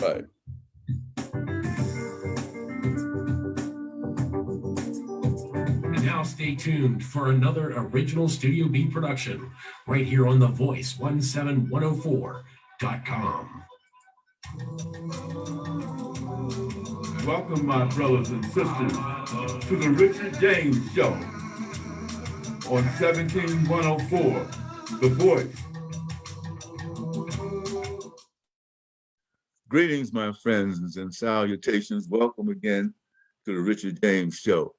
Right. And now stay tuned for another original Studio B production right here on the Voice17104.com. Welcome, my brothers and sisters, to the Richard James Show on 17104, The Voice. Greetings, my friends, and salutations. Welcome again to the Richard James Show.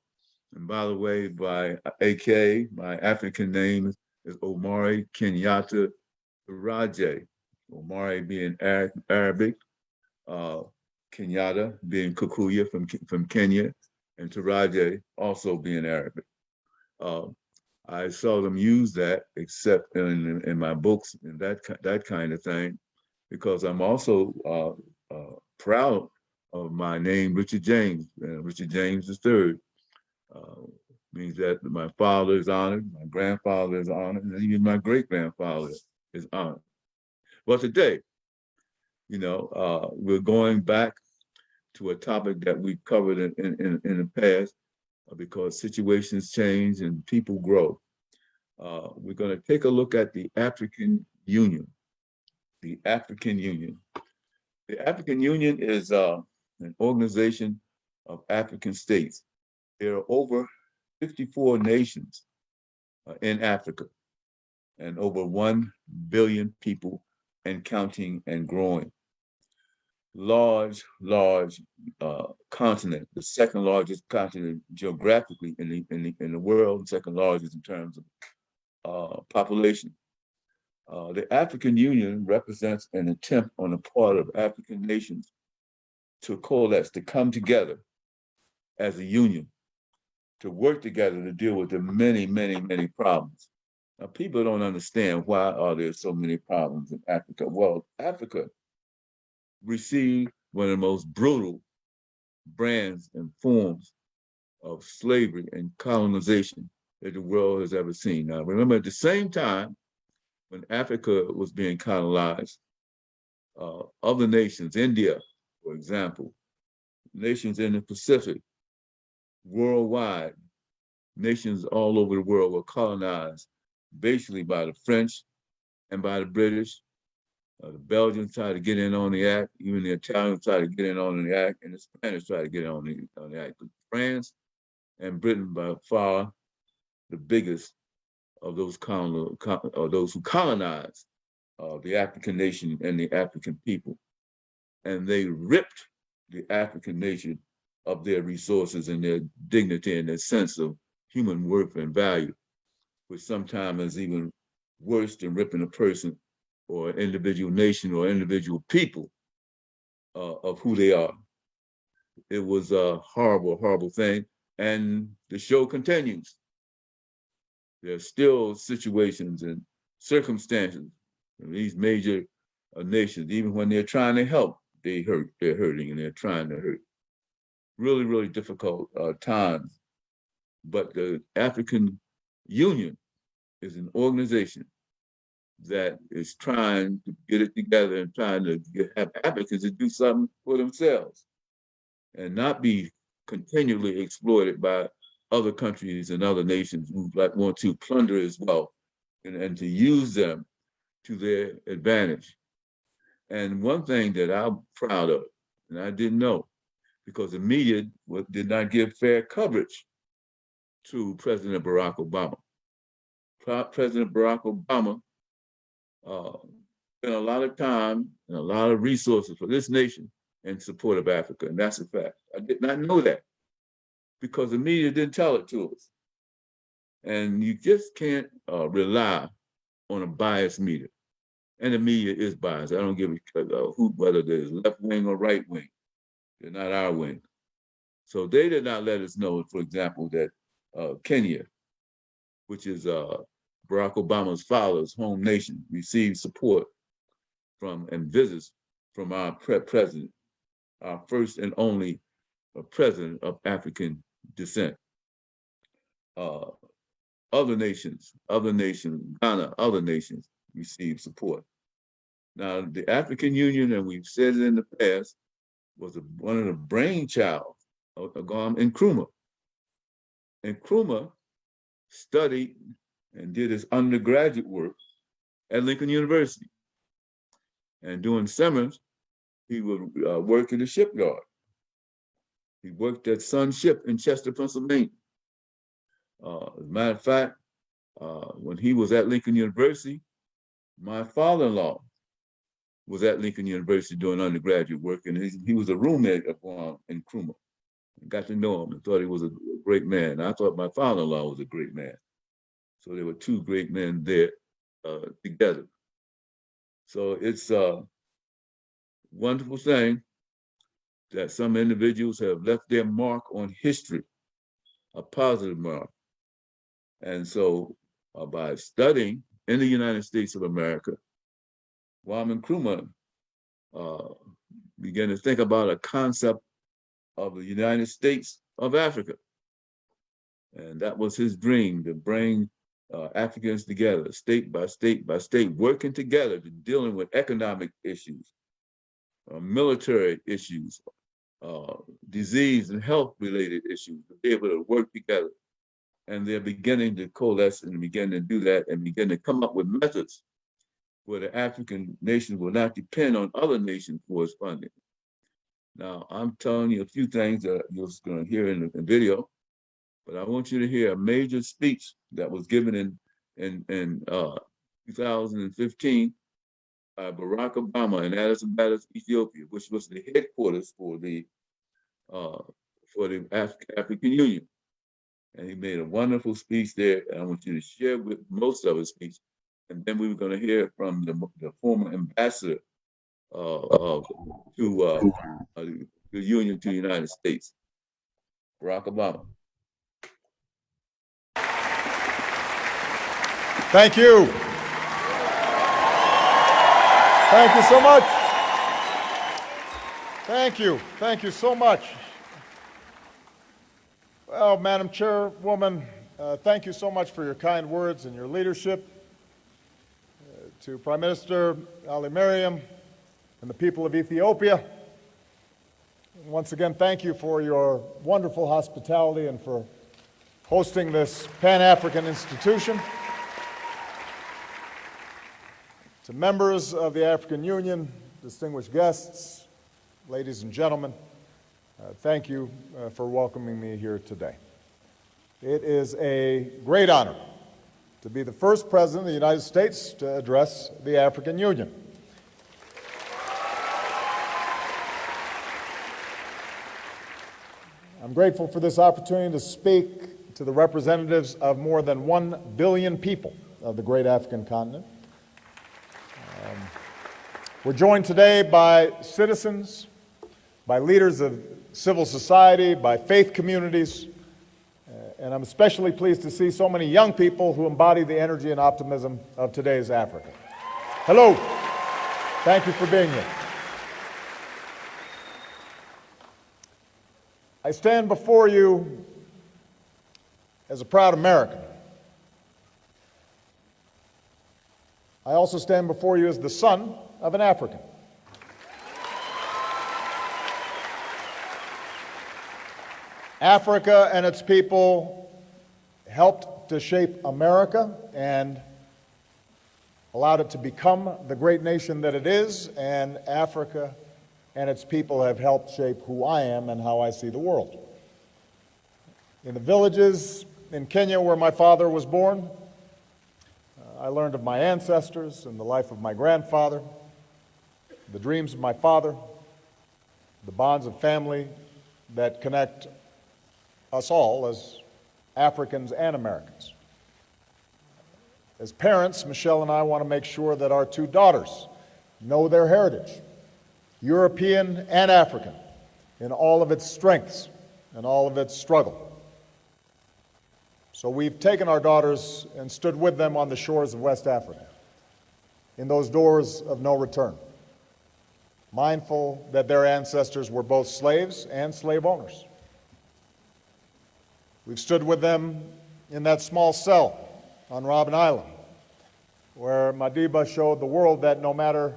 And by the way, by AK, my African name is Omari Kenyatta Raje. Omari being Arabic, Kenyatta being Kikuyu from Kenya, and Taraje also being Arabic. I seldom use that except in my books and that kind of thing, because I'm also proud of my name, Richard James. Richard James III means that my father is honored, my grandfather is honored, and even my great-grandfather is honored. Well, today, we're going back to a topic that we covered in the past, because situations change and people grow. We're going to take a look at the African Union. The African Union. The African Union is an organization of African states. There are over 54 nations in Africa, and over 1 billion people and counting and growing. Large continent, the second largest continent geographically in the world, second largest in terms of population. The African Union represents an attempt on the part of African nations to coalesce, to come together as a union, to work together to deal with the many problems. Now, people don't understand why are there so many problems in Africa. Well, Africa received one of the most brutal brands and forms of slavery and colonization that the world has ever seen. Now, remember, at the same time, when Africa was being colonized, other nations, India, for example, nations in the Pacific, worldwide, nations all over the world were colonized basically by the French and by the British. The Belgians tried to get in on the act, even the Italians tried to get in on the act, and the Spanish tried to get in on the act. But France and Britain, by far, the biggest of those who colonized the African nation and the African people. And they ripped the African nation of their resources and their dignity and their sense of human worth and value, which sometimes is even worse than ripping a person or an individual nation or individual people of who they are. It was a horrible thing. And the show continues. There's still situations and circumstances in these major nations, even when they're trying to help, they're hurting and they're trying to hurt. Really difficult times. But the African Union is an organization that is trying to get it together and trying to have Africans to do something for themselves and not be continually exploited by other countries and other nations who want to plunder as well and to use them to their advantage. And one thing that I'm proud of, and I didn't know, because the media did not give fair coverage to President Barack Obama. President Barack Obama spent a lot of time and a lot of resources for this nation in support of Africa, and that's a fact. I did not know that because the media didn't tell it to us. And you just can't rely on a biased media. And the media is biased. I don't give a hoot whether there's left wing or right wing. They're not our wing. So they did not let us know, for example, that Kenya, which is Barack Obama's father's home nation, received support from and visits from our president, our first and only president of African descent. Other nations, Ghana, other nations received support. Now, the African Union, and we've said it in the past, was one of the brainchild of Nkrumah. Nkrumah studied and did his undergraduate work at Lincoln University. And during summers, he would work in the shipyard. He worked at Sun Ship in Chester, Pennsylvania. As a matter of fact, when he was at Lincoln University, my father-in-law was at Lincoln University doing undergraduate work, and he was a roommate of Nkrumah. I got to know him and thought he was a great man. I thought my father-in-law was a great man. So there were two great men there together. So it's a wonderful thing that some individuals have left their mark on history, a positive mark. And so by studying in the United States of America, Kwame Nkrumah began to think about a concept of the United States of Africa. And that was his dream, to bring Africans together, state by state by state, working together to dealing with economic issues, military issues, disease and health related issues, to be able to work together. And they're beginning to coalesce and begin to do that and begin to come up with methods where the African nations will not depend on other nations for its funding. Now, I'm telling you a few things that you're going to hear in the video, but I want you to hear a major speech that was given in 2015 by Barack Obama in Addis Ababa, Ethiopia, which was the headquarters for the African Union. And he made a wonderful speech there, and I want you to share with most of his speech. And then we were going to hear from the former ambassador to the Union to the United States, Barack Obama. Thank you. Thank you so much. Thank you. Thank you so much. Well, Madam Chairwoman, thank you so much for your kind words and your leadership. To Prime Minister Ali Mariam and the people of Ethiopia, once again, thank you for your wonderful hospitality and for hosting this Pan-African institution. To members of the African Union, distinguished guests, ladies and gentlemen, thank you for welcoming me here today. It is a great honor to be the first president of the United States to address the African Union. I'm grateful for this opportunity to speak to the representatives of more than 1 billion people of the great African continent. We're joined today by citizens, by leaders of civil society, by faith communities, and I'm especially pleased to see so many young people who embody the energy and optimism of today's Africa. Hello. Thank you for being here. I stand before you as a proud American. I also stand before you as the son of an African. Africa and its people helped to shape America and allowed it to become the great nation that it is, and Africa and its people have helped shape who I am and how I see the world. In the villages in Kenya where my father was born, I learned of my ancestors and the life of my grandfather, the dreams of my father, the bonds of family that connect us all as Africans and Americans. As parents, Michelle and I want to make sure that our two daughters know their heritage, European and African, in all of its strengths and all of its struggle. So we've taken our daughters and stood with them on the shores of West Africa, in those doors of no return, mindful that their ancestors were both slaves and slave owners. We've stood with them in that small cell on Robben Island, where Madiba showed the world that no matter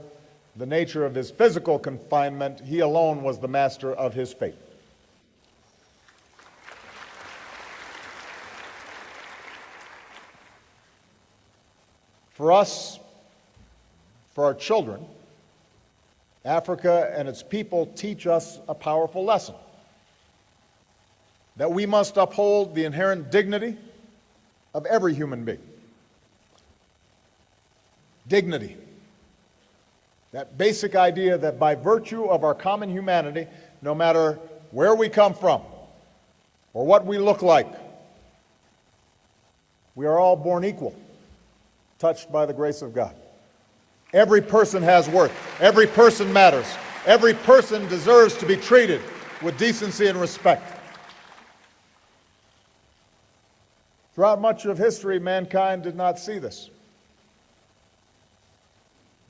the nature of his physical confinement, he alone was the master of his fate. For us, for our children, Africa and its people teach us a powerful lesson: that we must uphold the inherent dignity of every human being. Dignity. That basic idea that by virtue of our common humanity, no matter where we come from or what we look like, we are all born equal, touched by the grace of God. Every person has worth. Every person matters. Every person deserves to be treated with decency and respect. Throughout much of history, mankind did not see this.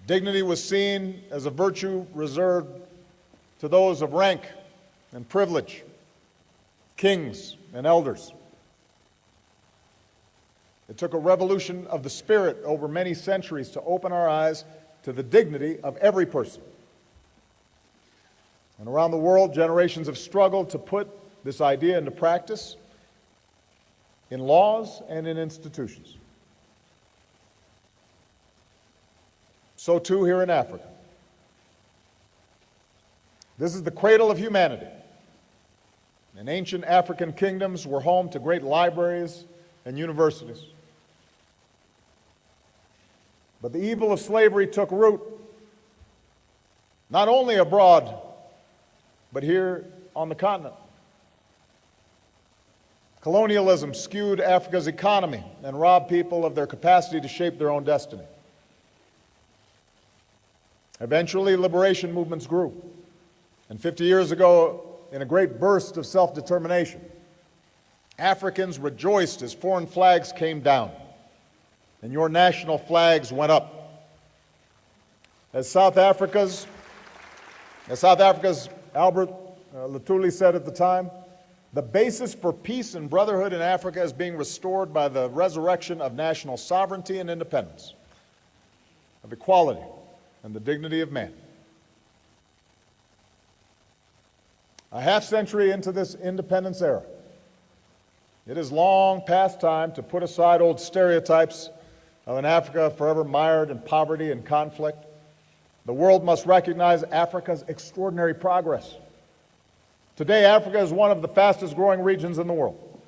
Dignity was seen as a virtue reserved to those of rank and privilege, kings and elders. It took a revolution of the spirit over many centuries to open our eyes to the dignity of every person. And around the world, generations have struggled to put this idea into practice in laws and in institutions. So too here in Africa. This is the cradle of humanity. And ancient African kingdoms were home to great libraries and universities. But the evil of slavery took root not only abroad, but here on the continent. Colonialism skewed Africa's economy and robbed people of their capacity to shape their own destiny. Eventually, liberation movements grew. And 50 years ago, in a great burst of self-determination, Africans rejoiced as foreign flags came down and your national flags went up. As South Africa's Albert Lutuli said at the time, the basis for peace and brotherhood in Africa is being restored by the resurrection of national sovereignty and independence, of equality and the dignity of man. A half-century into this independence era, it is long past time to put aside old stereotypes of an Africa forever mired in poverty and conflict. The world must recognize Africa's extraordinary progress. Today, Africa is one of the fastest growing regions in the world.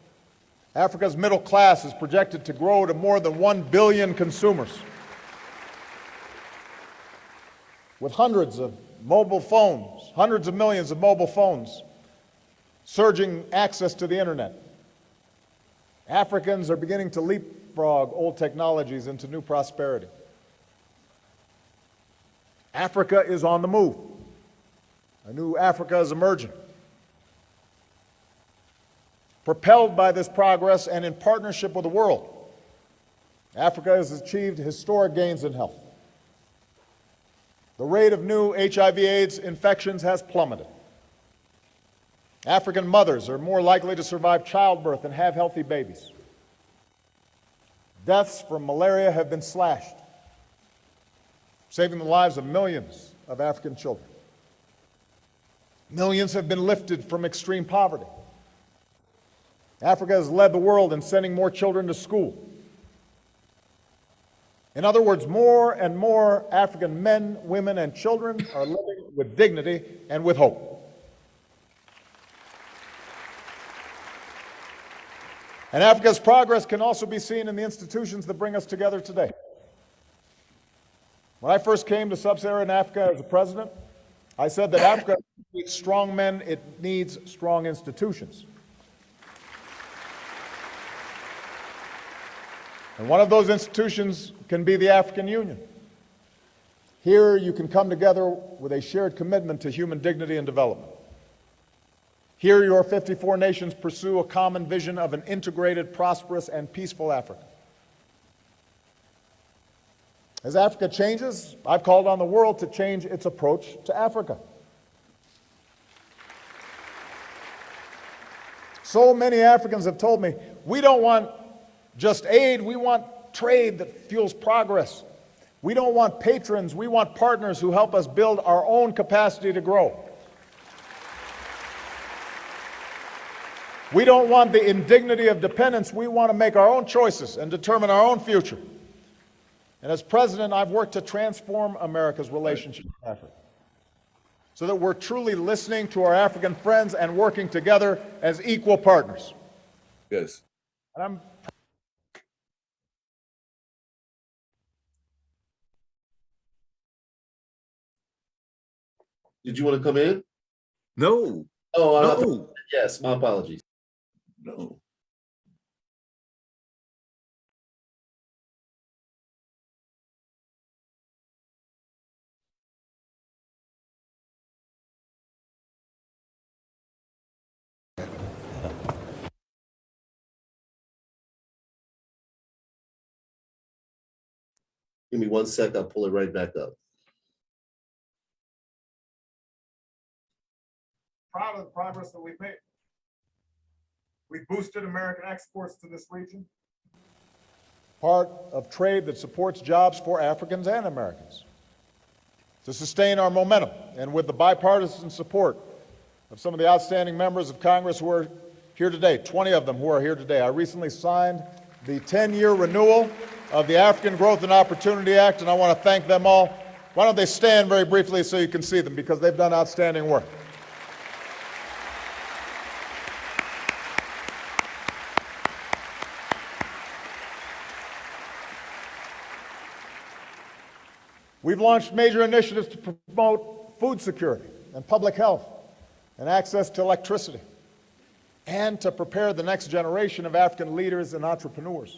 Africa's middle class is projected to grow to more than 1 billion consumers, with hundreds of mobile phones, hundreds of millions of mobile phones, surging access to the internet. Africans are beginning to leapfrog old technologies into new prosperity. Africa is on the move. A new Africa is emerging. Propelled by this progress and in partnership with the world, Africa has achieved historic gains in health. The rate of new HIV/AIDS infections has plummeted. African mothers are more likely to survive childbirth and have healthy babies. Deaths from malaria have been slashed, saving the lives of millions of African children. Millions have been lifted from extreme poverty. Africa has led the world in sending more children to school. In other words, more and more African men, women, and children are living with dignity and with hope. And Africa's progress can also be seen in the institutions that bring us together today. When I first came to sub-Saharan Africa as a president, I said that Africa needs strong men, it needs strong institutions. And one of those institutions can be the African Union. Here you can come together with a shared commitment to human dignity and development. Here your 54 nations pursue a common vision of an integrated, prosperous, and peaceful Africa. As Africa changes, I've called on the world to change its approach to Africa. So many Africans have told me, we don't want just aid, we want trade that fuels progress. We don't want patrons, we want partners who help us build our own capacity to grow. We don't want the indignity of dependence. We want to make our own choices and determine our own future. And as president, I've worked to transform America's relationship with Africa so that we're truly listening to our African friends and working together as equal partners. Yes. And Did you want to come in? No. Oh, No. yes, my apologies. No. Give me 1 sec, I'll pull it right back up. proud of the progress that we've made. We've boosted American exports to this region. Part of trade that supports jobs for Africans and Americans. To sustain our momentum, and with the bipartisan support of some of the outstanding members of Congress who are here today, 20 of them who are here today, I recently signed the 10-year renewal of the African Growth and Opportunity Act, and I want to thank them all. Why don't they stand very briefly so you can see them, because they've done outstanding work. We've launched major initiatives to promote food security and public health and access to electricity, and to prepare the next generation of African leaders and entrepreneurs.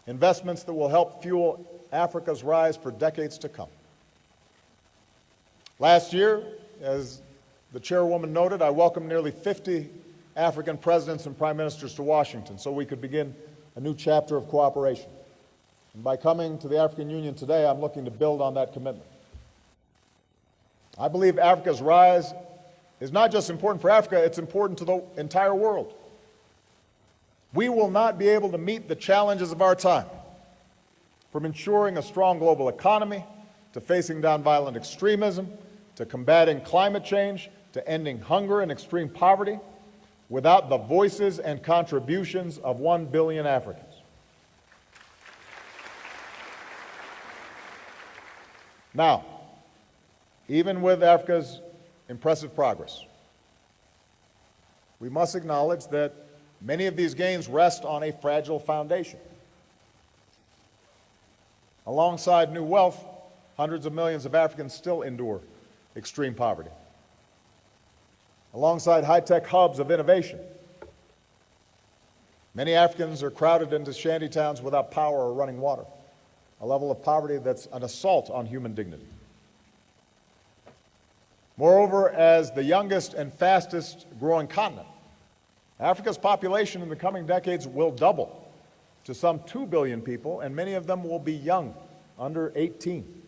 Investments that will help fuel Africa's rise for decades to come. Last year, as the chairwoman noted, I welcomed nearly 50 African presidents and prime ministers to Washington so we could begin a new chapter of cooperation. And by coming to the African Union today, I'm looking to build on that commitment. I believe Africa's rise is not just important for Africa, it's important to the entire world. We will not be able to meet the challenges of our time, from ensuring a strong global economy, to facing down violent extremism, to combating climate change, to ending hunger and extreme poverty, without the voices and contributions of 1 billion Africans. Now, even with Africa's impressive progress, we must acknowledge that many of these gains rest on a fragile foundation. Alongside new wealth, hundreds of millions of Africans still endure extreme poverty. Alongside high-tech hubs of innovation, many Africans are crowded into shanty towns without power or running water, a level of poverty that's an assault on human dignity. Moreover, as the youngest and fastest growing continent, Africa's population in the coming decades will double to some 2 billion people, and many of them will be young, under 18.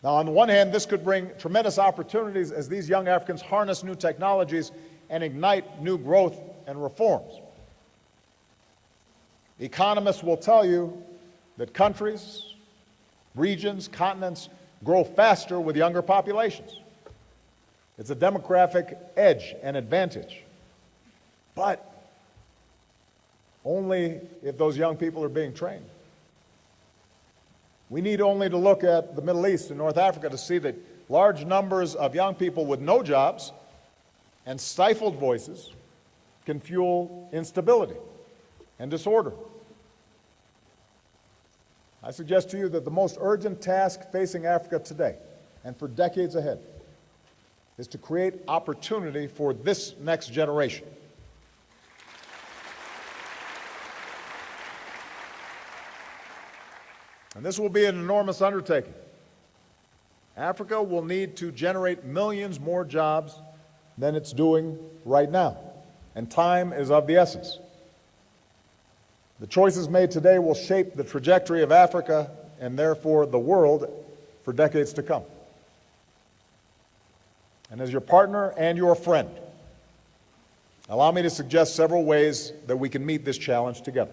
Now, on the one hand, this could bring tremendous opportunities as these young Africans harness new technologies and ignite new growth and reforms. Economists will tell you that countries, regions, continents grow faster with younger populations. It's a demographic edge and advantage, but only if those young people are being trained. We need only to look at the Middle East and North Africa to see that large numbers of young people with no jobs and stifled voices can fuel instability and disorder. I suggest to you that the most urgent task facing Africa today and for decades ahead is to create opportunity for this next generation. And this will be an enormous undertaking. Africa will need to generate millions more jobs than it's doing right now, and time is of the essence. The choices made today will shape the trajectory of Africa and therefore the world for decades to come. And as your partner and your friend, allow me to suggest several ways that we can meet this challenge together.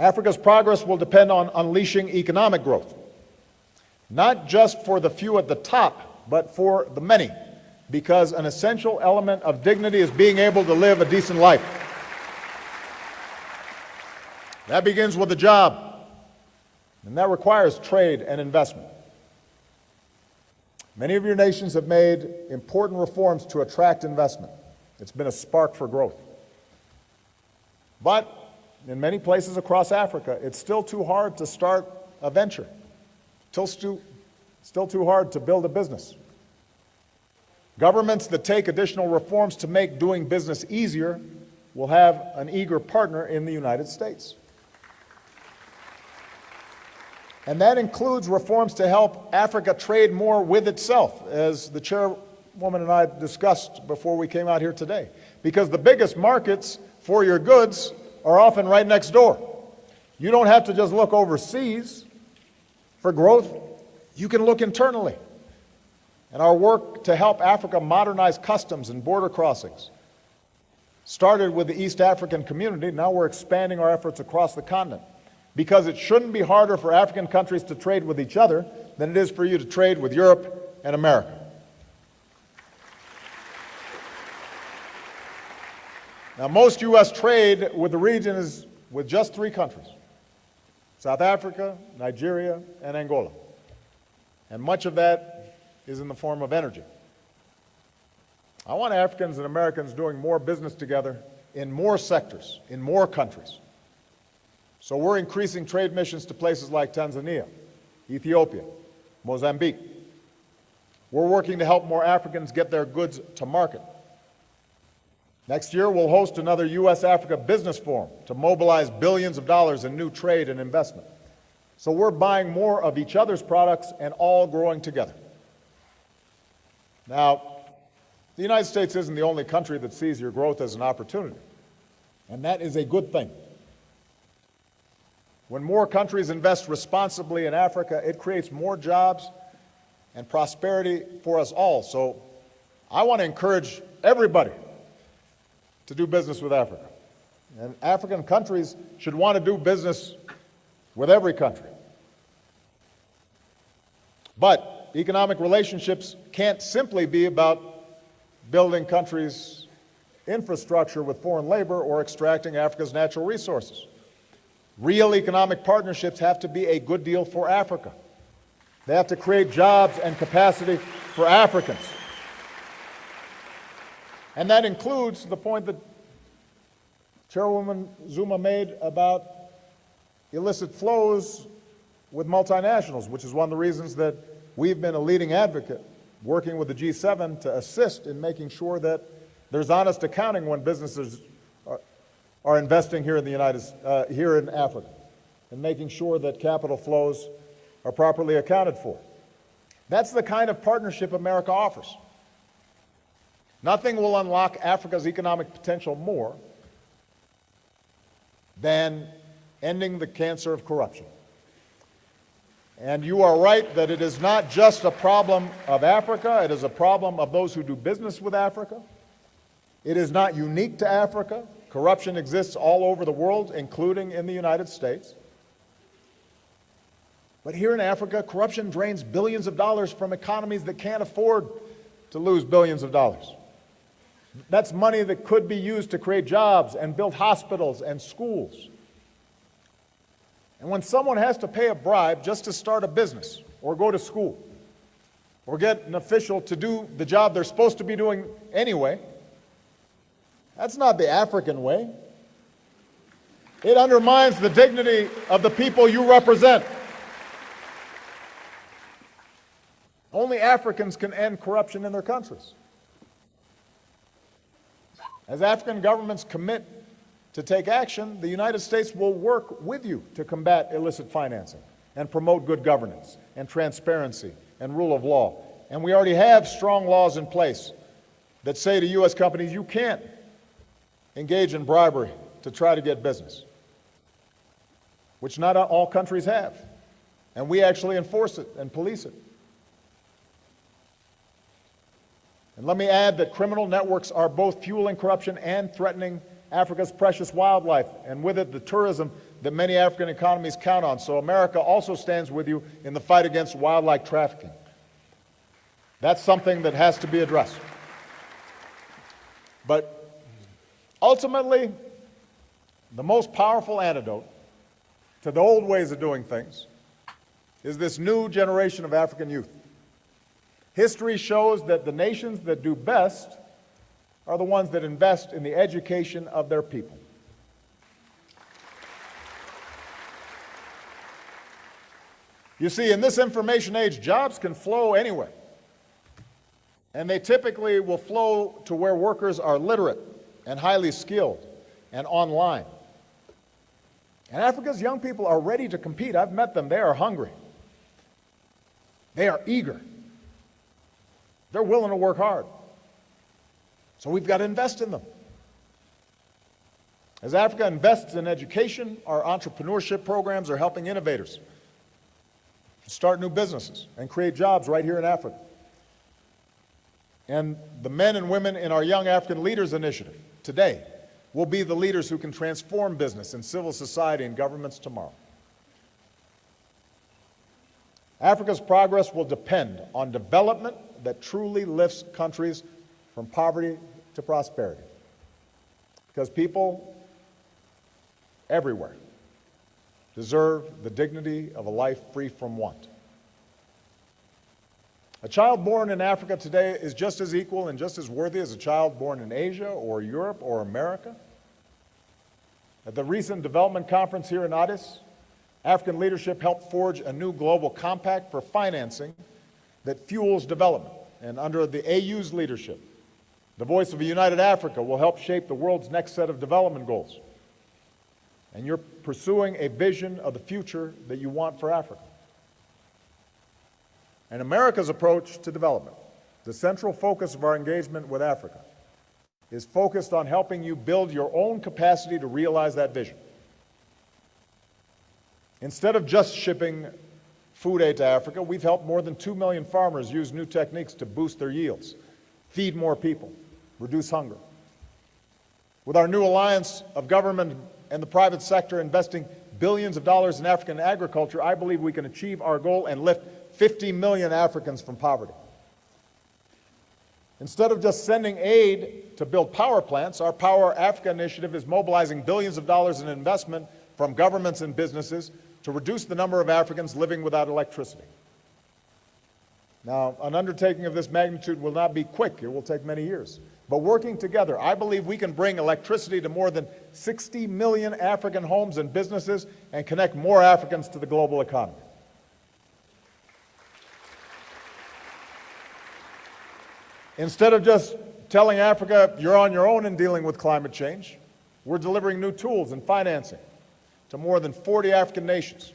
Africa's progress will depend on unleashing economic growth, not just for the few at the top, but for the many, because an essential element of dignity is being able to live a decent life. That begins with a job, and that requires trade and investment. Many of your nations have made important reforms to attract investment. It's been a spark for growth. But in many places across Africa, it's still too hard to start a venture, still too hard to build a business. Governments that take additional reforms to make doing business easier will have an eager partner in the United States. And that includes reforms to help Africa trade more with itself, as the chairwoman and I discussed before we came out here today. Because the biggest markets for your goods are often right next door. You don't have to just look overseas for growth. You can look internally. And our work to help Africa modernize customs and border crossings started with the East African community. Now we're expanding our efforts across the continent, because it shouldn't be harder for African countries to trade with each other than it is for you to trade with Europe and America. Now, most U.S. trade with the region is with just 3 countries: South Africa, Nigeria, and Angola. And much of that is in the form of energy. I want Africans and Americans doing more business together in more sectors, in more countries. So we're increasing trade missions to places like Tanzania, Ethiopia, Mozambique. We're working to help more Africans get their goods to market. Next year, we'll host another U.S.-Africa Business Forum to mobilize billions of dollars in new trade and investment. So we're buying more of each other's products and all growing together. Now, the United States isn't the only country that sees your growth as an opportunity, and that is a good thing. When more countries invest responsibly in Africa, it creates more jobs and prosperity for us all. So I want to encourage everybody to do business with Africa. And African countries should want to do business with every country. But economic relationships can't simply be about building countries' infrastructure with foreign labor or extracting Africa's natural resources. Real economic partnerships have to be a good deal for Africa. They have to create jobs and capacity for Africans. And that includes the point that Chairwoman Zuma made about illicit flows with multinationals, which is one of the reasons that we've been a leading advocate working with the G7 to assist in making sure that there's honest accounting when businesses are investing here in here in Africa, and making sure that capital flows are properly accounted for. That's the kind of partnership America offers. Nothing will unlock Africa's economic potential more than ending the cancer of corruption. And you are right that it is not just a problem of Africa, it is a problem of those who do business with Africa. It is not unique to Africa. Corruption exists all over the world, including in the United States. But here in Africa, corruption drains billions of dollars from economies that can't afford to lose billions of dollars. That's money that could be used to create jobs and build hospitals and schools. And when someone has to pay a bribe just to start a business or go to school or get an official to do the job they're supposed to be doing anyway, that's not the African way. It undermines the dignity of the people you represent. Only Africans can end corruption in their countries. As African governments commit to take action, the United States will work with you to combat illicit financing and promote good governance and transparency and rule of law. And we already have strong laws in place that say to U.S. companies, you can't engage in bribery to try to get business, which not all countries have. And we actually enforce it and police it. And let me add that criminal networks are both fueling corruption and threatening Africa's precious wildlife, and with it the tourism that many African economies count on. So America also stands with you in the fight against wildlife trafficking. That's something that has to be addressed. But ultimately, the most powerful antidote to the old ways of doing things is this new generation of African youth. History shows that the nations that do best are the ones that invest in the education of their people. You see, in this information age, jobs can flow anywhere. And they typically will flow to where workers are literate and highly skilled and online. And Africa's young people are ready to compete. I've met them. They are hungry. They are eager. They're willing to work hard. So we've got to invest in them. As Africa invests in education, our entrepreneurship programs are helping innovators start new businesses and create jobs right here in Africa. And the men and women in our Young African Leaders Initiative today will be the leaders who can transform business and civil society and governments tomorrow. Africa's progress will depend on development that truly lifts countries from poverty to prosperity. Because people everywhere deserve the dignity of a life free from want. A child born in Africa today is just as equal and just as worthy as a child born in Asia or Europe or America. At the recent development conference here in Addis, African leadership helped forge a new global compact for financing that fuels development. And under the AU's leadership, the Voice of a United Africa will help shape the world's next set of development goals. And you're pursuing a vision of the future that you want for Africa. And America's approach to development, the central focus of our engagement with Africa, is focused on helping you build your own capacity to realize that vision. Instead of just shipping food aid to Africa, we've helped more than 2 million farmers use new techniques to boost their yields, feed more people, reduce hunger. With our new alliance of government and the private sector investing billions of dollars in African agriculture, I believe we can achieve our goal and lift 50 million Africans from poverty. Instead of just sending aid to build power plants, our Power Africa initiative is mobilizing billions of dollars in investment from governments and businesses to reduce the number of Africans living without electricity. Now, an undertaking of this magnitude will not be quick. It will take many years. But working together, I believe we can bring electricity to more than 60 million African homes and businesses and connect more Africans to the global economy. Instead of just telling Africa, you're on your own in dealing with climate change, we're delivering new tools and financing to more than 40 African nations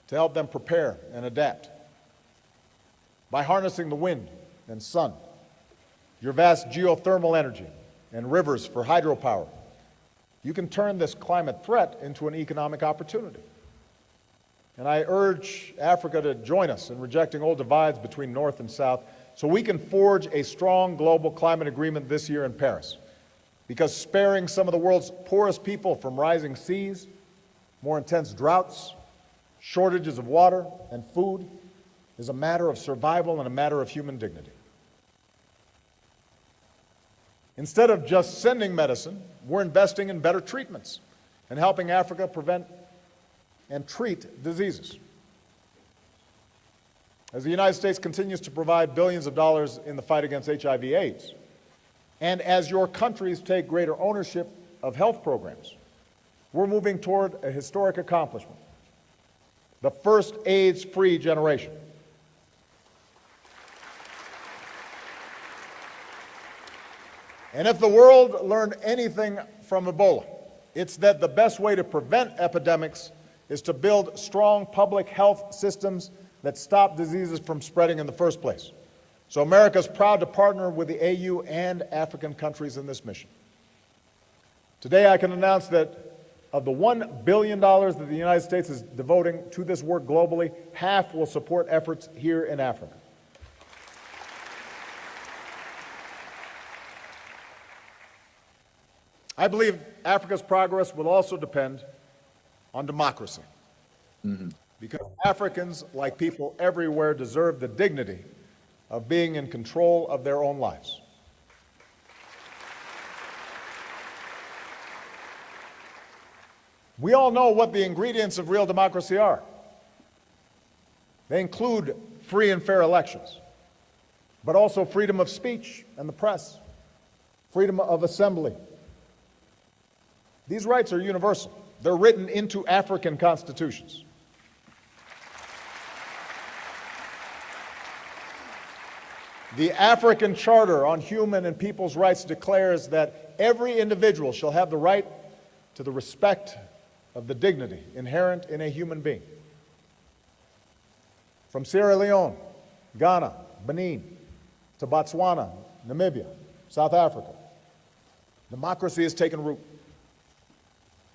to help them prepare and adapt. By harnessing the wind and sun, your vast geothermal energy, and rivers for hydropower, you can turn this climate threat into an economic opportunity. And I urge Africa to join us in rejecting old divides between North and South so we can forge a strong global climate agreement this year in Paris. Because sparing some of the world's poorest people from rising seas, more intense droughts, shortages of water and food is a matter of survival and a matter of human dignity. Instead of just sending medicine, we're investing in better treatments and helping Africa prevent and treat diseases. As the United States continues to provide billions of dollars in the fight against HIV/AIDS, and as your countries take greater ownership of health programs, we're moving toward a historic accomplishment, the first AIDS-free generation. And if the world learned anything from Ebola, it's that the best way to prevent epidemics is to build strong public health systems that stop diseases from spreading in the first place. So America is proud to partner with the AU and African countries in this mission. Today I can announce that of the $1 billion that the United States is devoting to this work globally, half will support efforts here in Africa. I believe Africa's progress will also depend on democracy. Because Africans, like people everywhere, deserve the dignity of being in control of their own lives. We all know what the ingredients of real democracy are. They include free and fair elections, but also freedom of speech and the press, freedom of assembly. These rights are universal. They're written into African constitutions. The African Charter on Human and People's Rights declares that every individual shall have the right to the respect of the dignity inherent in a human being. From Sierra Leone, Ghana, Benin, to Botswana, Namibia, South Africa, democracy has taken root.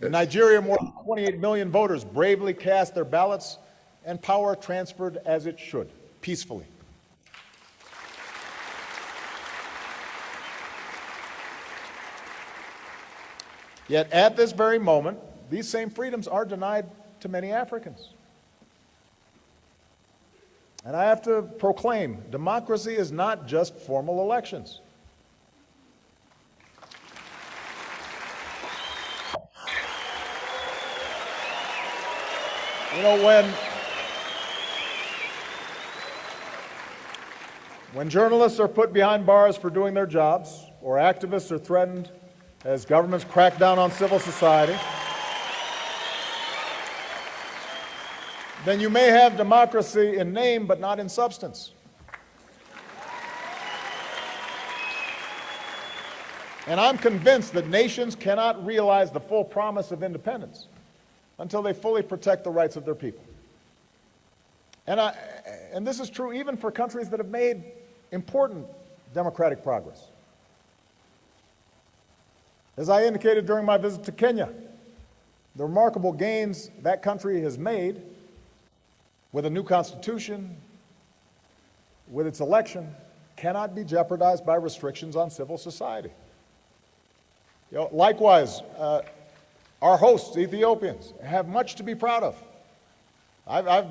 In Nigeria, more than 28 million voters bravely cast their ballots, and power transferred as it should, peacefully. Yet at this very moment, these same freedoms are denied to many Africans. And I have to proclaim, democracy is not just formal elections. You know, when journalists are put behind bars for doing their jobs, or activists are threatened as governments crack down on civil society, then you may have democracy in name but not in substance. And I'm convinced that nations cannot realize the full promise of independence until they fully protect the rights of their people. And this is true even for countries that have made important democratic progress. As I indicated during my visit to Kenya, the remarkable gains that country has made with a new constitution, with its election, cannot be jeopardized by restrictions on civil society. You know, likewise, our hosts, Ethiopians, have much to be proud of. I've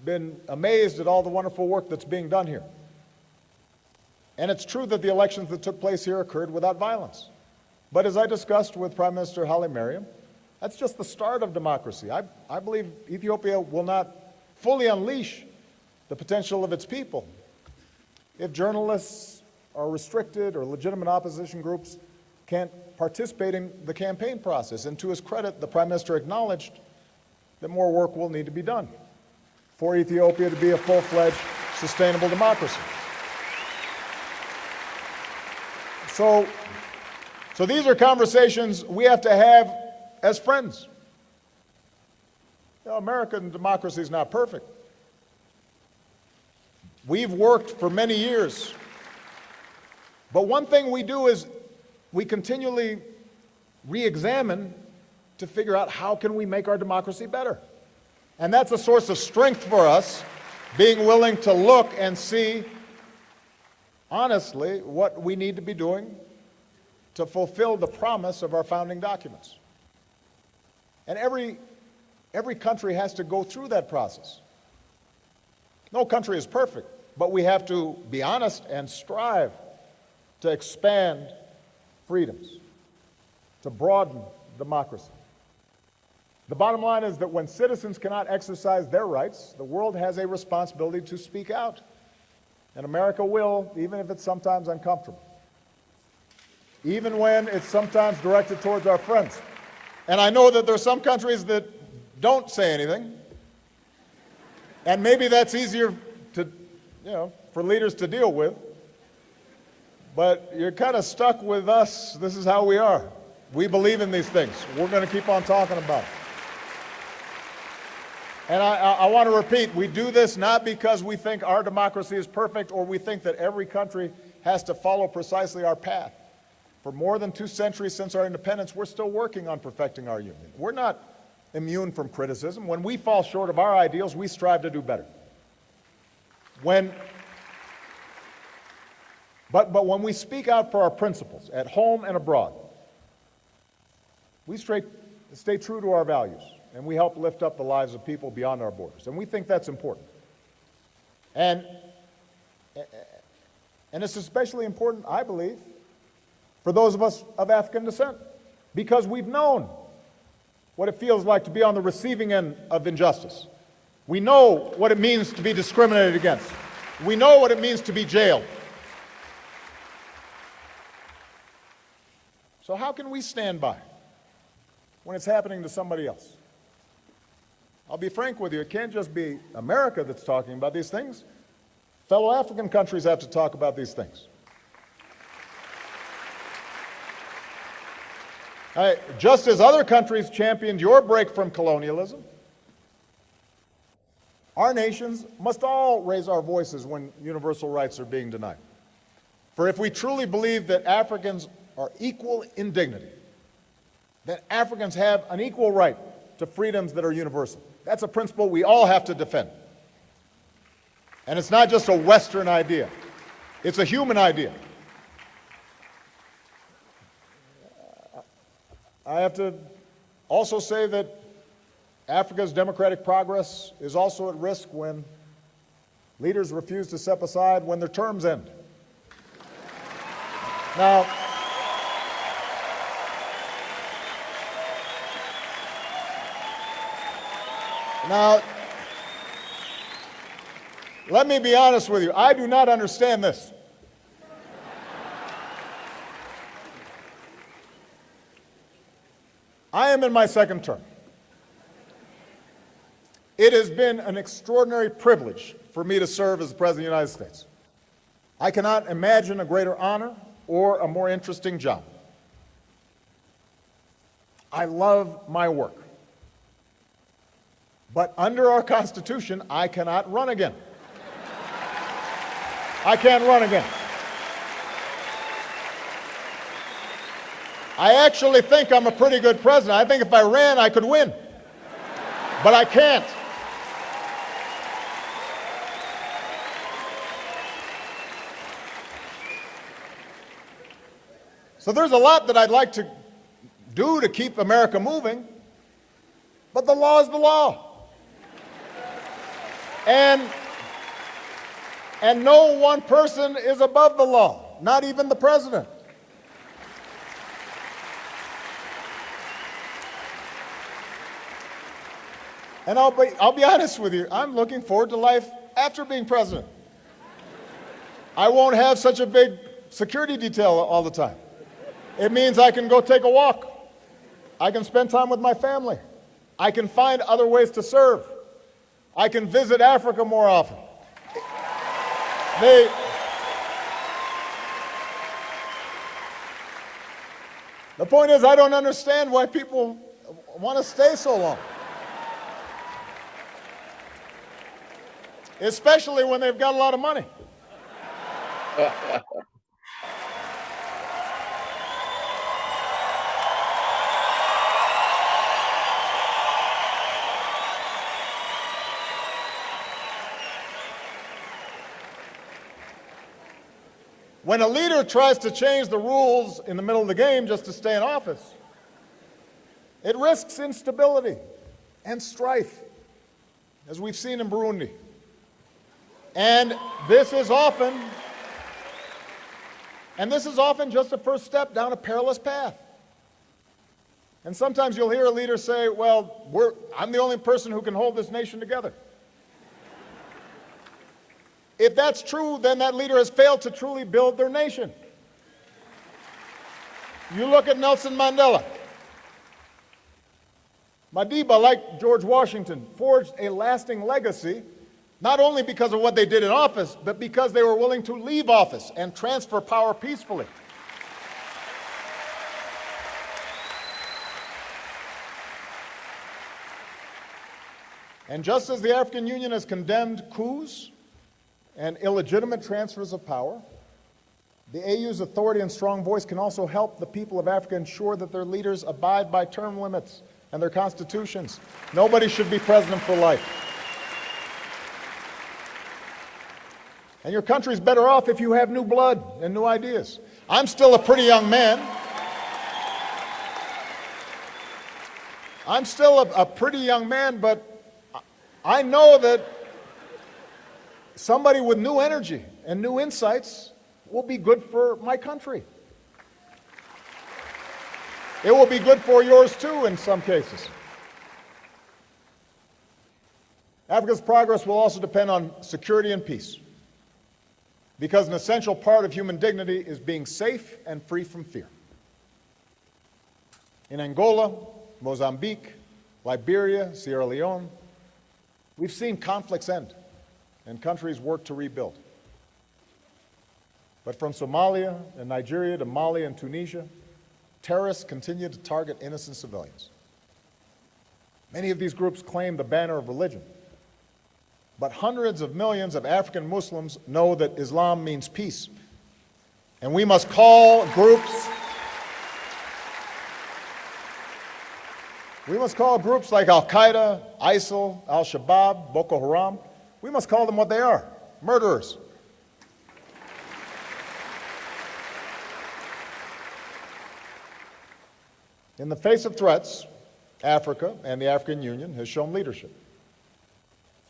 been amazed at all the wonderful work that's being done here. And it's true that the elections that took place here occurred without violence. But as I discussed with Prime Minister Haile Mariam, that's just the start of democracy. I believe Ethiopia will not fully unleash the potential of its people if journalists are restricted or legitimate opposition groups can't participate in the campaign process. And to his credit, the Prime Minister acknowledged that more work will need to be done for Ethiopia to be a full-fledged, sustainable democracy. So these are conversations we have to have as friends. You know, American democracy is not perfect. We've worked for many years. But one thing we do is we continually re-examine to figure out how can we make our democracy better. And that's a source of strength for us, being willing to look and see honestly what we need to be doing to fulfill the promise of our founding documents. And every country has to go through that process. No country is perfect, but we have to be honest and strive to expand freedoms, to broaden democracy. The bottom line is that when citizens cannot exercise their rights, the world has a responsibility to speak out. And America will, even if it's sometimes uncomfortable. Even when it's sometimes directed towards our friends. And I know that there are some countries that don't say anything. And maybe that's easier to, for leaders to deal with. But you're kind of stuck with us. This is how we are. We believe in these things. We're going to keep on talking about it. And I want to repeat, we do this not because we think our democracy is perfect or we think that every country has to follow precisely our path. For more than 2 centuries since our independence, we're still working on perfecting our union. We're not immune from criticism. When we fall short of our ideals, we strive to do better. But when we speak out for our principles, at home and abroad, we stay true to our values. and we help lift up the lives of people beyond our borders. And we think that's important. And it's especially important, I believe, for those of us of African descent, because we've known what it feels like to be on the receiving end of injustice. We know what it means to be discriminated against. We know what it means to be jailed. So how can we stand by when it's happening to somebody else? I'll be frank with you, it can't just be America that's talking about these things. Fellow African countries have to talk about these things. Just as other countries championed your break from colonialism, our nations must all raise our voices when universal rights are being denied. For if we truly believe that Africans are equal in dignity, that Africans have an equal right to freedoms that are universal, that's a principle we all have to defend. And it's not just a Western idea, it's a human idea. I have to also say that Africa's democratic progress is also at risk when leaders refuse to step aside when their terms end. Now, let me be honest with you. I do not understand this. I am in my second term. It has been an extraordinary privilege for me to serve as the President of the United States. I cannot imagine a greater honor or a more interesting job. I love my work. But under our Constitution, I cannot run again. I can't run again. I actually think I'm a pretty good president. I think if I ran, I could win. But I can't. So there's a lot that I'd like to do to keep America moving, but the law is the law. And no one person is above the law, not even the president. And I'll be honest with you, I'm looking forward to life after being president. I won't have such a big security detail all the time. It means I can go take a walk. I can spend time with my family. I can find other ways to serve. I can visit Africa more often. The point is, I don't understand why people want to stay so long. Especially when they've got a lot of money. When a leader tries to change the rules in the middle of the game just to stay in office, it risks instability and strife, as we've seen in Burundi. And this is often just a first step down a perilous path. And sometimes you'll hear a leader say, well, I'm the only person who can hold this nation together. If that's true, then that leader has failed to truly build their nation. You look at Nelson Mandela. Madiba, like George Washington, forged a lasting legacy, not only because of what they did in office, but because they were willing to leave office and transfer power peacefully. And just as the African Union has condemned coups and illegitimate transfers of power, the AU's authority and strong voice can also help the people of Africa ensure that their leaders abide by term limits and their constitutions. Nobody should be president for life. And your country's better off if you have new blood and new ideas. I'm still a pretty young man. I'm still a pretty young man, but I know that somebody with new energy and new insights will be good for my country. It will be good for yours too in some cases. Africa's progress will also depend on security and peace, because an essential part of human dignity is being safe and free from fear. In Angola, Mozambique, Liberia, Sierra Leone, we've seen conflicts end and countries work to rebuild. But from Somalia and Nigeria to Mali and Tunisia, terrorists continue to target innocent civilians. Many of these groups claim the banner of religion, but hundreds of millions of African Muslims know that Islam means peace. And we must call groups like Al-Qaeda, ISIL, Al-Shabaab, Boko Haram, we must call them what they are, murderers. In the face of threats, Africa and the African Union has shown leadership.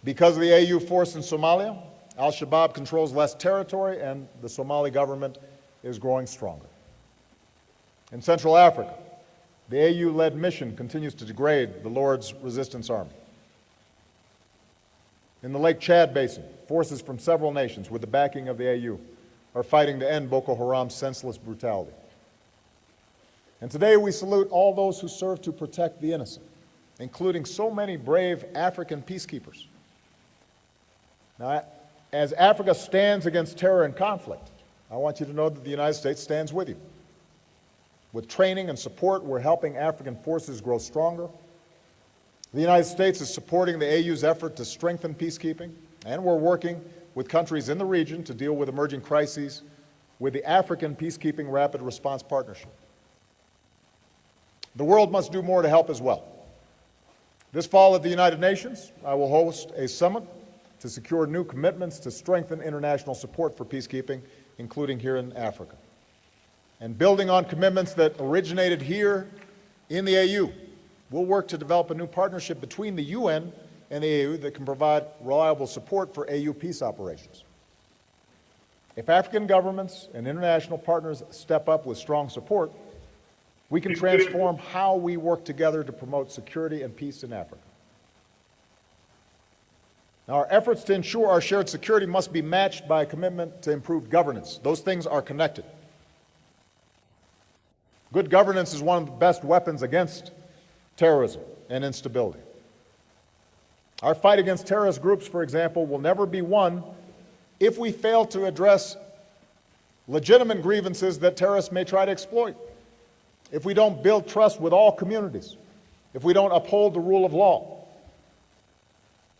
Because of the AU force in Somalia, Al-Shabaab controls less territory and the Somali government is growing stronger. In Central Africa, the AU-led mission continues to degrade the Lord's Resistance Army. In the Lake Chad Basin, forces from several nations with the backing of the AU are fighting to end Boko Haram's senseless brutality. And today we salute all those who serve to protect the innocent, including so many brave African peacekeepers. Now, as Africa stands against terror and conflict, I want you to know that the United States stands with you. With training and support, we're helping African forces grow stronger. The United States is supporting the AU's effort to strengthen peacekeeping, and we're working with countries in the region to deal with emerging crises with the African Peacekeeping Rapid Response Partnership. The world must do more to help as well. This fall at the United Nations, I will host a summit to secure new commitments to strengthen international support for peacekeeping, including here in Africa. And building on commitments that originated here in the AU, we'll work to develop a new partnership between the UN and the AU that can provide reliable support for AU peace operations. If African governments and international partners step up with strong support, we can transform how we work together to promote security and peace in Africa. Now, our efforts to ensure our shared security must be matched by a commitment to improved governance. Those things are connected. Good governance is one of the best weapons against terrorism and instability. Our fight against terrorist groups, for example, will never be won if we fail to address legitimate grievances that terrorists may try to exploit, if we don't build trust with all communities, if we don't uphold the rule of law.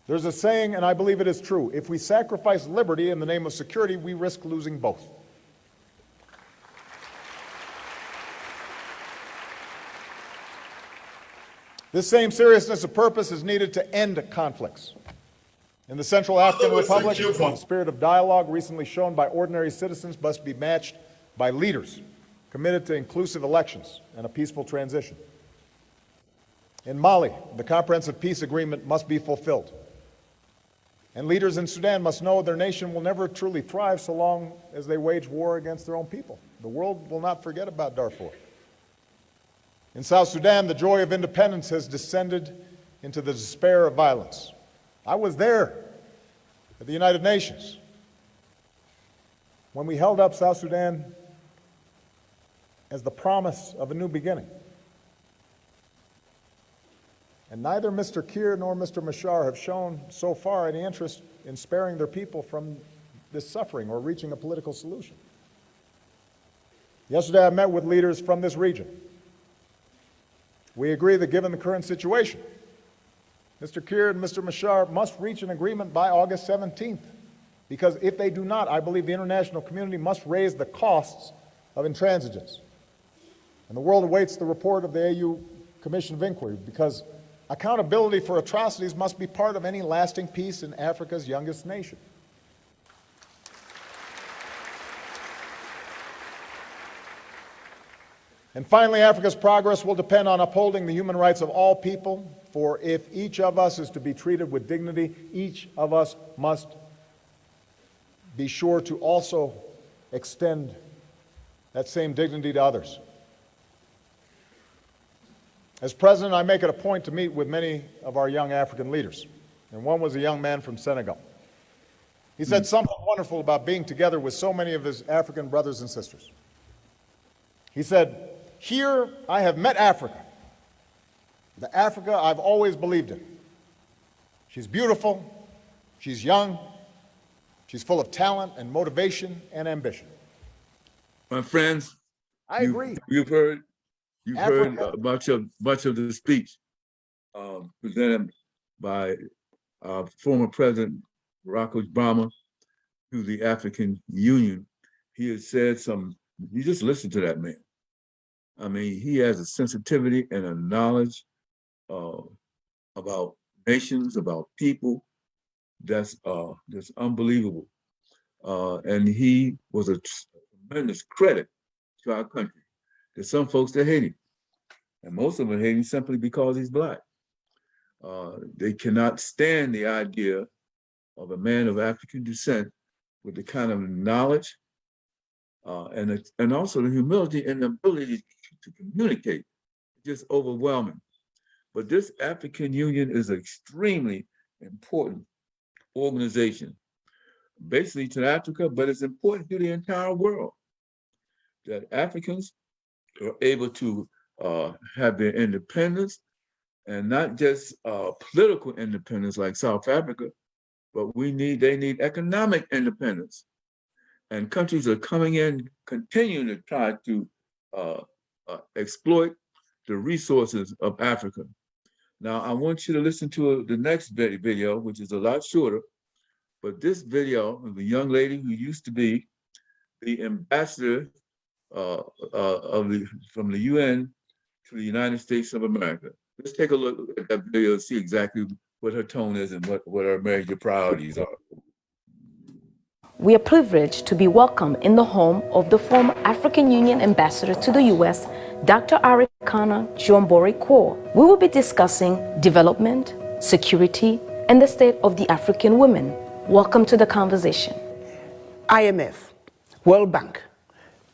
There's a saying, and I believe it is true, if we sacrifice liberty in the name of security, we risk losing both. This same seriousness of purpose is needed to end conflicts. In the Central African Republic, the spirit of dialogue recently shown by ordinary citizens must be matched by leaders committed to inclusive elections and a peaceful transition. In Mali, the comprehensive peace agreement must be fulfilled. And leaders in Sudan must know their nation will never truly thrive so long as they wage war against their own people. The world will not forget about Darfur. In South Sudan, the joy of independence has descended into the despair of violence. I was there at the United Nations when we held up South Sudan as the promise of a new beginning. And neither Mr. Kiir nor Mr. Machar have shown so far any interest in sparing their people from this suffering or reaching a political solution. Yesterday, I met with leaders from this region. We agree that given the current situation, Mr. Kiir and Mr. Machar must reach an agreement by August 17th, because if they do not, I believe the international community must raise the costs of intransigence. And the world awaits the report of the AU Commission of Inquiry, because accountability for atrocities must be part of any lasting peace in Africa's youngest nation. And finally, Africa's progress will depend on upholding the human rights of all people, for if each of us is to be treated with dignity, each of us must be sure to also extend that same dignity to others. As president, I make it a point to meet with many of our young African leaders, and one was a young man from Senegal. He said something wonderful about being together with so many of his African brothers and sisters. He said, "Here I have met Africa, the Africa I've always believed in. She's beautiful, she's young, she's full of talent and motivation and ambition." My friends, I agree. You've heard Africa- much of the speech presented by former President Barack Obama to the African Union. He has said you just listen to that man. I mean, he has a sensitivity and a knowledge about nations, about people, that's unbelievable. And he was a tremendous credit to our country. There's some folks that hate him, and most of them hate him simply because he's Black. They cannot stand the idea of a man of African descent with the kind of knowledge and also the humility and the ability to communicate. Just overwhelming. But this African Union is an extremely important organization, basically to Africa, but it's important to the entire world, that Africans are able to have their independence, and not just political independence like South Africa, but they need economic independence. And countries are coming in, continuing to try to exploit the resources of Africa. Now, I want you to listen to the next video, which is a lot shorter, but this video of a young lady who used to be the ambassador from the UN to the United States of America. Let's take a look at that video and see exactly what her tone is and what her major priorities are. We are privileged to be welcomed in the home of the former African Union Ambassador to the U.S., Dr. Arikana Jombori-Quor. We will be discussing development, security, and the state of the African women. Welcome to the conversation. IMF, World Bank,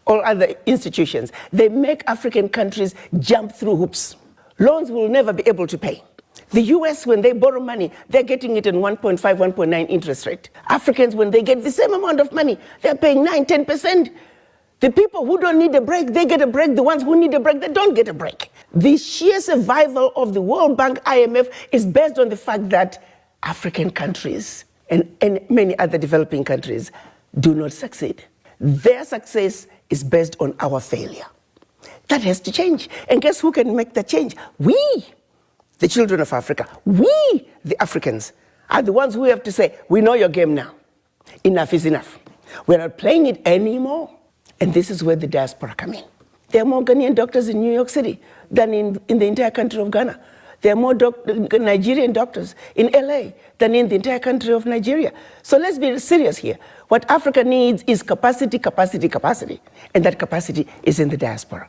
all other institutions, they make African countries jump through hoops. Loans will never be able to pay. The US, when they borrow money, they're getting it in 1.5, 1.9 interest rate. Africans, when they get the same amount of money, they're paying 9, 10%. The people who don't need a break, they get a break. The ones who need a break, they don't get a break. The sheer survival of the World Bank, IMF, is based on the fact that African countries and many other developing countries do not succeed. Their success is based on our failure. That has to change. And guess who can make that change? We, the children of Africa, we, the Africans, are the ones who have to say, we know your game now. Enough is enough. We're not playing it anymore. And this is where the diaspora come in. There are more Ghanaian doctors in New York City than in the entire country of Ghana. There are more Nigerian doctors in LA than in the entire country of Nigeria. So let's be serious here. What Africa needs is capacity, capacity, capacity. And that capacity is in the diaspora.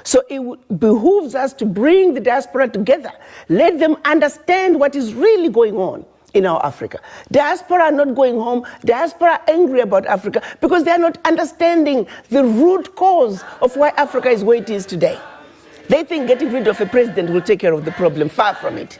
So it behooves us to bring the diaspora together. Let them understand what is really going on in our Africa. Diaspora are not going home. Diaspora are angry about Africa because they are not understanding the root cause of why Africa is where it is today. They think getting rid of a president will take care of the problem. Far from it.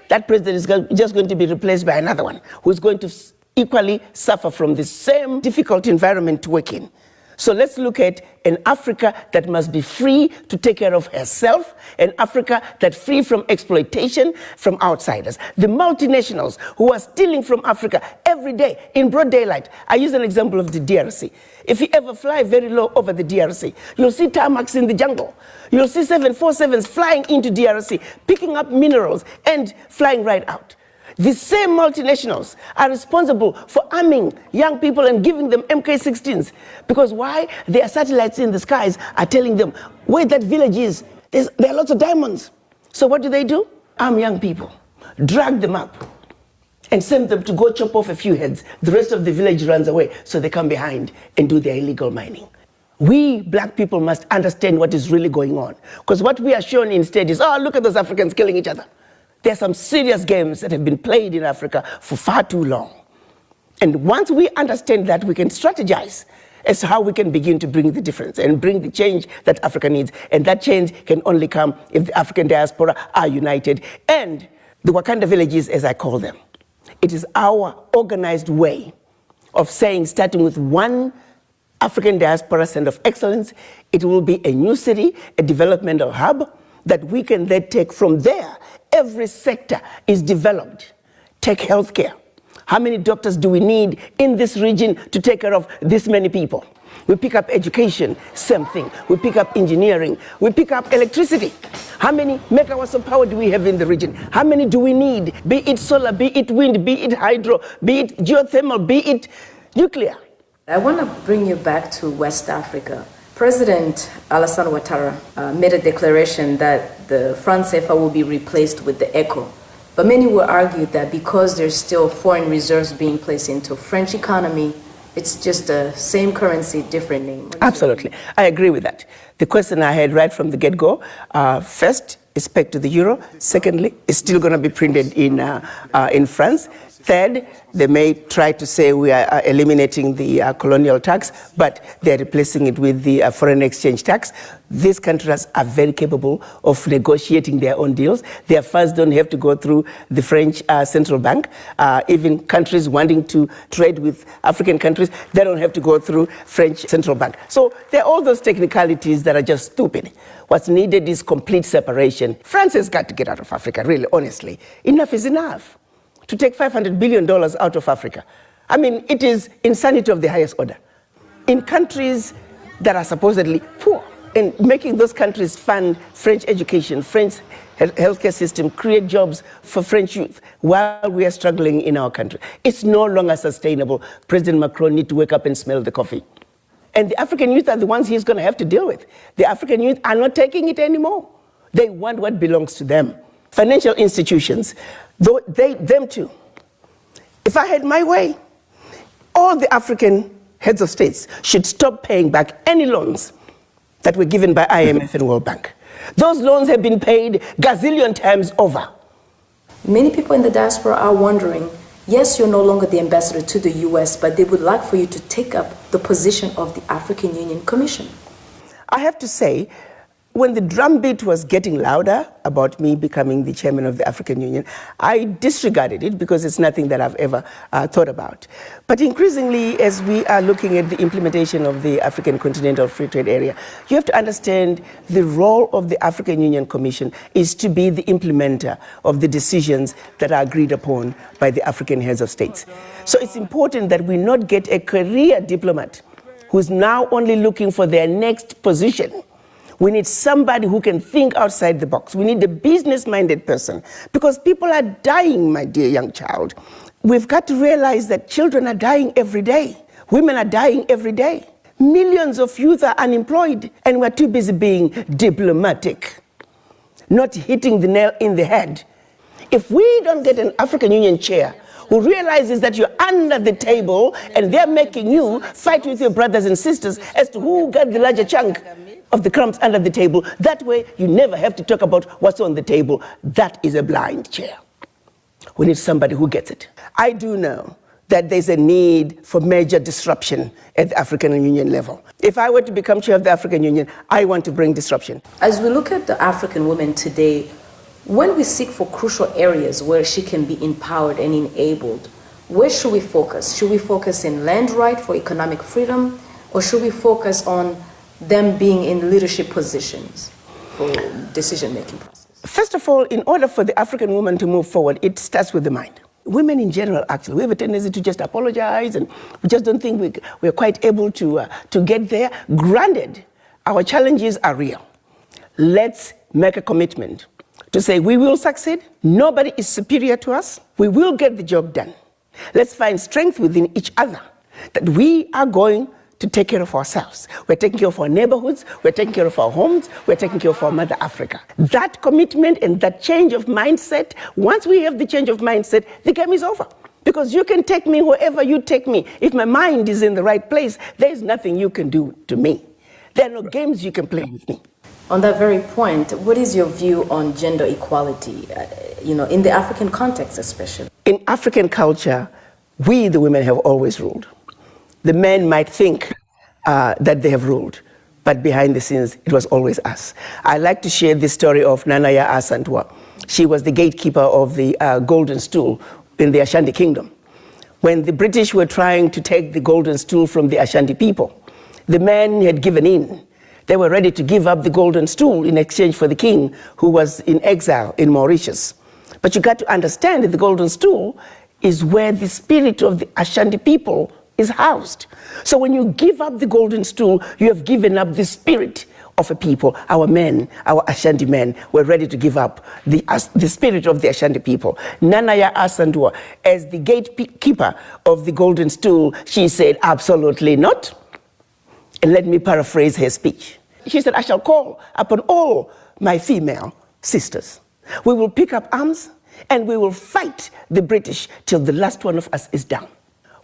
That president is just going to be replaced by another one who's going to equally suffer from the same difficult environment to work in. So let's look at an Africa that must be free to take care of herself, an Africa that's free from exploitation from outsiders. The multinationals who are stealing from Africa every day in broad daylight. I use an example of the DRC. If you ever fly very low over the DRC, you'll see tarmacs in the jungle. You'll see 747s flying into DRC, picking up minerals and flying right out. The same multinationals are responsible for arming young people and giving them MK-16s. Because why? Their satellites in the skies are telling them where that village is. There are lots of diamonds. So what do? Arm young people, drag them up, and send them to go chop off a few heads. The rest of the village runs away, so they come behind and do their illegal mining. We black people must understand what is really going on. Because what we are shown instead is, oh, look at those Africans killing each other. There are some serious games that have been played in Africa for far too long. And once we understand that, we can strategize as to how we can begin to bring the difference and bring the change that Africa needs. And that change can only come if the African diaspora are united. And the Wakanda villages, as I call them, it is our organized way of saying, starting with one African Diaspora Center of Excellence, it will be a new city, a developmental hub that we can then take from there. Every sector is developed. Take healthcare. How many doctors do we need in this region to take care of this many people? We pick up education, same thing. We pick up engineering. We pick up electricity. How many megawatts of power do we have in the region? How many do we need? Be it solar, be it wind, be it hydro, be it geothermal, be it nuclear. I want to bring you back to West Africa. President Alassane Ouattara made a declaration that the franc CFA will be replaced with the ECO. But many will argue that because there's still foreign reserves being placed into French economy, it's just the same currency, different name. Absolutely. I agree with that. The question I had right from the get-go, first, is pegged to the euro. Secondly, it's still going to be printed in France. Third, they may try to say we are eliminating the colonial tax, but they're replacing it with the foreign exchange tax. These countries are very capable of negotiating their own deals. Their funds don't have to go through the French central bank. Even countries wanting to trade with African countries, they don't have to go through French central bank. So there are all those technicalities that are just stupid. What's needed is complete separation. France has got to get out of Africa, really, honestly. Enough is enough. To take $500 billion out of Africa. I mean, it is insanity of the highest order. In countries that are supposedly poor, and making those countries fund French education, French healthcare system, create jobs for French youth, while we are struggling in our country. It's no longer sustainable. President Macron needs to wake up and smell the coffee. And the African youth are the ones he's going to have to deal with. The African youth are not taking it anymore. They want what belongs to them. Financial institutions, them too. If I had my way, all the African heads of states should stop paying back any loans that were given by IMF and World Bank. Those loans have been paid gazillion times over. Many people in the diaspora are wondering, yes, you're no longer the ambassador to the US, but they would like for you to take up the position of the African Union Commission. I have to say, when the drumbeat was getting louder about me becoming the chairman of the African Union, I disregarded it because it's nothing that I've ever thought about. But increasingly, as we are looking at the implementation of the African Continental Free Trade Area, you have to understand the role of the African Union Commission is to be the implementer of the decisions that are agreed upon by the African heads of states. So it's important that we not get a career diplomat who's now only looking for their next position. We need somebody who can think outside the box. We need a business-minded person because people are dying, my dear young child. We've got to realize that children are dying every day. Women are dying every day. Millions of youth are unemployed and we're too busy being diplomatic, not hitting the nail in the head. If we don't get an African Union chair who realizes that you're under the table and they're making you fight with your brothers and sisters as to who got the larger chunk of the crumbs under the table. That way, you never have to talk about what's on the table. That is a blind chair. We need somebody who gets it. I do know that there's a need for major disruption at the African Union level. If I were to become chair of the African Union, I want to bring disruption. As we look at the African woman today, when we seek for crucial areas where she can be empowered and enabled, where should we focus? Should we focus in land right for economic freedom, or should we focus on them being in leadership positions for decision-making process? First of all, in order for the African woman to move forward, it starts with the mind. Women in general, actually, we have a tendency to just apologize and we just don't think we're quite able to get there. Granted, our challenges are real. Let's make a commitment to say we will succeed. Nobody is superior to us. We will get the job done. Let's find strength within each other that we are going to take care of ourselves. We're taking care of our neighborhoods, we're taking care of our homes, we're taking care of our Mother Africa. That commitment and that change of mindset, once we have the change of mindset, the game is over. Because you can take me wherever you take me. If my mind is in the right place, there's nothing you can do to me. There are no games you can play with me. On that very point, what is your view on gender equality, in the African context especially? In African culture, we, the women, have always ruled. The men might think that they have ruled, but behind the scenes, it was always us. I like to share the story of Nanaya Asantwa. She was the gatekeeper of the golden stool in the Ashanti kingdom. When the British were trying to take the golden stool from the Ashanti people, the men had given in. They were ready to give up the golden stool in exchange for the king who was in exile in Mauritius. But you got to understand that the golden stool is where the spirit of the Ashanti people is housed. So when you give up the golden stool, you have given up the spirit of a people. Our men, our Ashanti men, were ready to give up the spirit of the Ashanti people. Nanaya Asantwa, as the gatekeeper of the golden stool, she said, absolutely not. And let me paraphrase her speech. She said, I shall call upon all my female sisters. We will pick up arms and we will fight the British till the last one of us is down.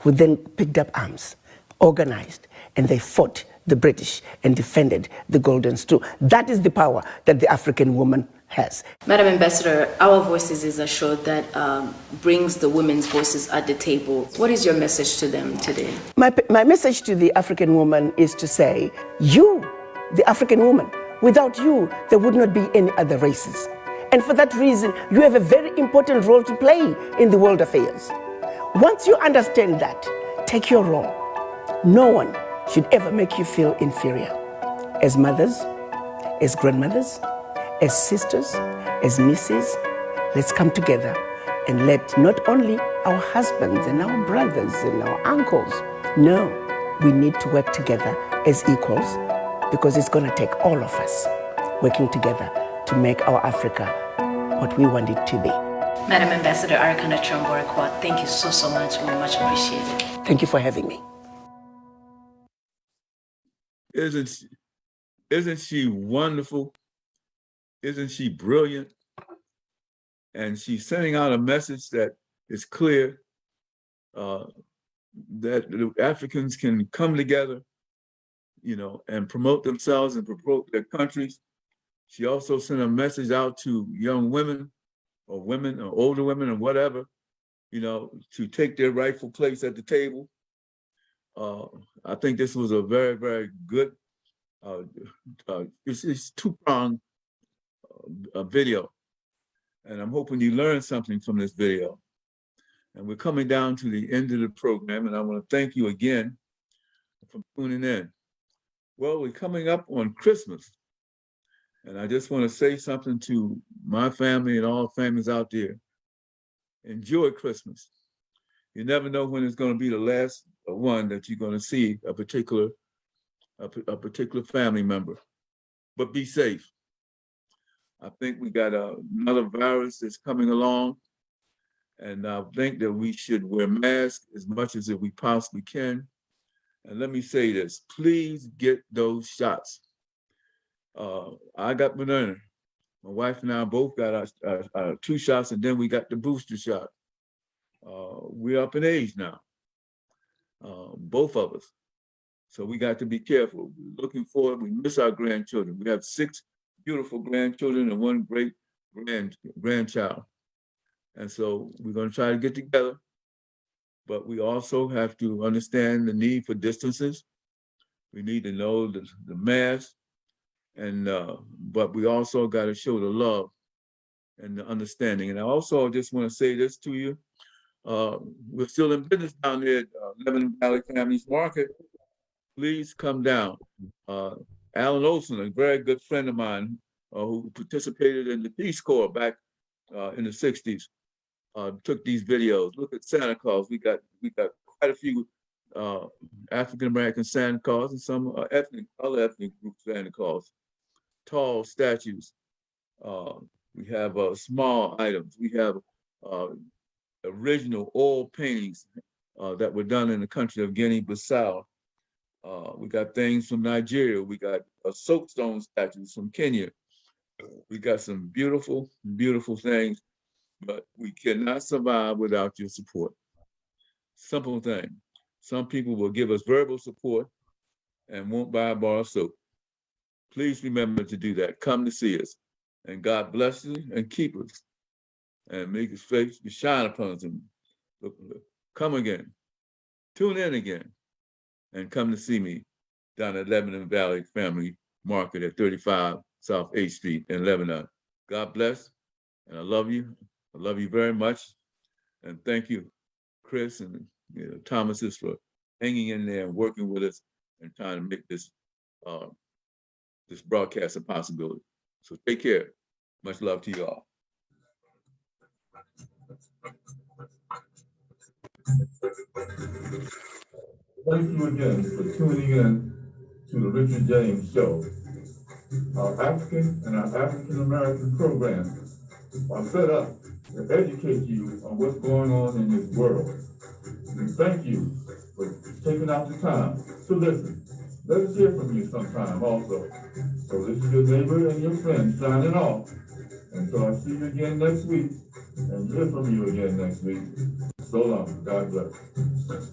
We then picked up arms, organized, and they fought the British and defended the golden stool. That is the power that the African woman has. Madam Ambassador, our voices is a show that brings the women's voices at the table. What is your message to them today? My message to the African woman is to say, you, the African woman, without you, there would not be any other races. And for that reason, you have a very important role to play in the world affairs. Once you understand that, take your role. No one should ever make you feel inferior. As mothers, as grandmothers, as sisters, as nieces, let's come together and let not only our husbands and our brothers and our uncles, no, we need to work together as equals, because it's going to take all of us working together to make our Africa what we want it to be. Madam Ambassador Arikana Chomborikwa, thank you so much. We much appreciate it. Thank you for having me. Isn't she wonderful? Isn't she brilliant? And she's sending out a message that is clear, that the Africans can come together, and promote themselves and promote their countries. She also sent a message out to young women or older women or whatever, to take their rightful place at the table. I think this was a very, very good, it's two-pronged video. And I'm hoping you learned something from this video. And we're coming down to the end of the program, and I want to thank you again for tuning in. Well, we're coming up on Christmas. And I just want to say something to my family and all families out there. Enjoy Christmas. You never know when it's going to be the last one that you're going to see a particular family member. But be safe. I think we got another virus that's coming along, and I think that we should wear masks as much as we possibly can. And let me say this, please get those shots. I got Moderna. My wife and I both got our 2 shots, and then we got the booster shot. We're up in age now, both of us. So we got to be careful. We're looking forward, we miss our grandchildren. We have 6 beautiful grandchildren and 1 great grandchild. And so we're going to try to get together, but we also have to understand the need for distances. We need to know the mask, and but we also got to show the love and the understanding. And I also just want to say this to you. We're still in business down there at Lebanon Valley Families Market. Please come down. Alan Olson, a very good friend of mine who participated in the Peace Corps back in the 60s, took these videos. Look at Santa Claus. We got quite a few African-American Santa Claus and some other ethnic group Santa Claus. Tall statues. We have small items. We have original oil paintings that were done in the country of Guinea-Bissau. We got things from Nigeria. We got soapstone statues from Kenya. We got some beautiful, beautiful things, but we cannot survive without your support. Simple thing. Some people will give us verbal support and won't buy a bar of soap. Please remember to do that. Come to see us. And God bless you and keep us and make his face to shine upon us. And come again. Tune in again and come to see me down at Lebanon Valley Family Market at 35 South 8th Street in Lebanon. God bless, and I love you. I love you very much. And thank you, Chris and Thomas, for hanging in there and working with us and trying to make this this broadcast a possibility. So take care. Much love to you all. Thank you again for tuning in to the Richard James Show. Our African and our African American programs are set up to educate you on what's going on in this world. And thank you for taking out the time to listen. Let us hear from you sometime also. So this is your neighbor and your friend signing off. Until I see you again next week and hear from you again next week. So long. God bless.